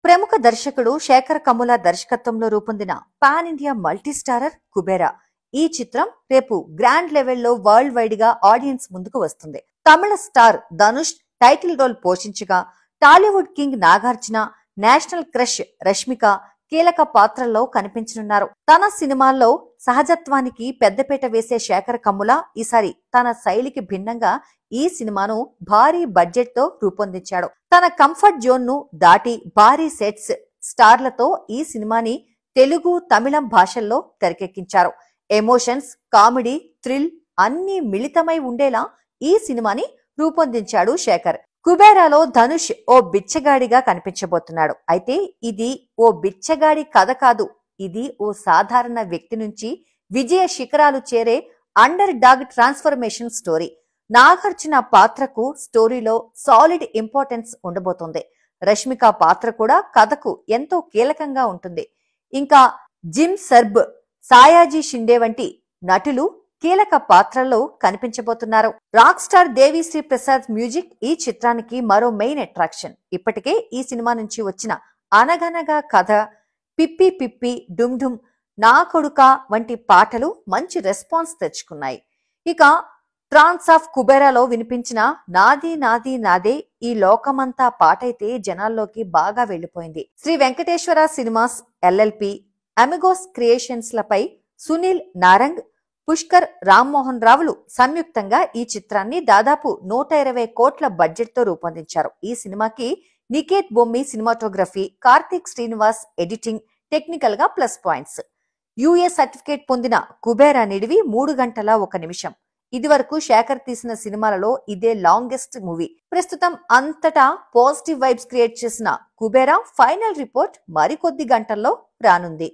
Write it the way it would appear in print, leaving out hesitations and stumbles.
ప్రముఖ దర్శకుడు శేఖర్ కమ్ముల దర్శకత్వంలో రూపొందిన pan India multi starrer Kubera. ఈ చిత్రం రేపు గ్రాండ్ లెవెల్లో వరల్డ్ వైడ్ గా ఆడియన్స్ ముందుకు వస్తుంది. తమిళ స్టార్ ధనుష్ టైటిల్ రోల్ పోషించగా, Tollywood king Nagarjuna, national crush Rashmika కీలక పాత్రల్లో కనిపించనున్నారు. తన సినిమాల్లో సహజత్వానికి పెద్దపీట వేసే శేఖర్ కమ్ముల ఈసారి తన శైలికి భిన్నంగా ఈ సినిమాను భారీ బడ్జెట్ తో రూపొందించాడు. తన కంఫర్ట్ జోన్ ను దాటి భారీ సెట్స్, స్టార్లతో ఈ సినిమాని తెలుగు, తమిళం భాషల్లో తెరకెక్కించారు. ఎమోషన్స్, కామెడీ, థ్రిల్ అన్నీ మిళితమై ఉండేలా ఈ సినిమాని రూపొందించాడు శేఖర్. కుబేరాలో ధనుష్ ఓ బిచ్చగాడిగా కనిపించబోతున్నాడు. అయితే ఇది ఓ బిచ్చగాడి కథ కాదు. ఇది ఓ సాధారణ వ్యక్తి నుంచి విజయ శిఖరాలు చేరే under dog transformation story. Nagarjuna పాత్రకు స్టోరీలో సాలిడ్ ఇంపార్టెన్స్ ఉండబోతోంది. రష్మిక పాత్ర కూడా కథకు ఎంతో కీలకంగా ఉంటుంది. ఇంకా జిమ్ సర్బ్, సాయాజీ షిండే వంటి నటులు కీలక పాత్రల్లో కనిపించబోతున్నారు. Rock star Devi Sri Prasad music ఈ చిత్రానికి మరో మెయిన్ అట్రాక్షన్. ఇప్పటికే ఈ సినిమా నుంచి వచ్చిన అనగనగా కథ, పిప్పి పిప్పి, డుమ్ డుమ్, నా కొడుక వంటి పాటలు మంచి రెస్పాన్స్ తెచ్చుకున్నాయి. ఇక ట్రాన్స్ ఆఫ్ కుబేరాలో వినిపించిన నాది నాది నాదే ఈ లోకమంతా పాటైతే జనాల్లోకి బాగా వెళ్లిపోయింది. Shri Venkateswara cinemas LLP, Amigos creations లపై సునీల్ నారంగ్, పుష్కర్ రామ్మోహన్ రావులు సంయుక్తంగా ఈ చిత్రాన్ని దాదాపు 120 కోట్ల బడ్జెట్ తో రూపొందించారు. ఈ సినిమాకి Niketh Bommi cinematography, Karthik Srinivas editing technical గా ప్లస్ పాయింట్స్. యుఏ సర్టిఫికేట్ పొందిన కుబేరా నిడివి 3 గంటల 1 నిమిషం. ఇదివరకు శేఖర్ తీసిన సినిమాలలో ఇదే లాంగెస్ట్ మూవీ. ప్రస్తుతం అంతటా పాజిటివ్ వైబ్స్ క్రియేట్ చేసిన కుబేరా ఫైనల్ రిపోర్ట్ మరికొద్ది గంటల్లో రానుంది.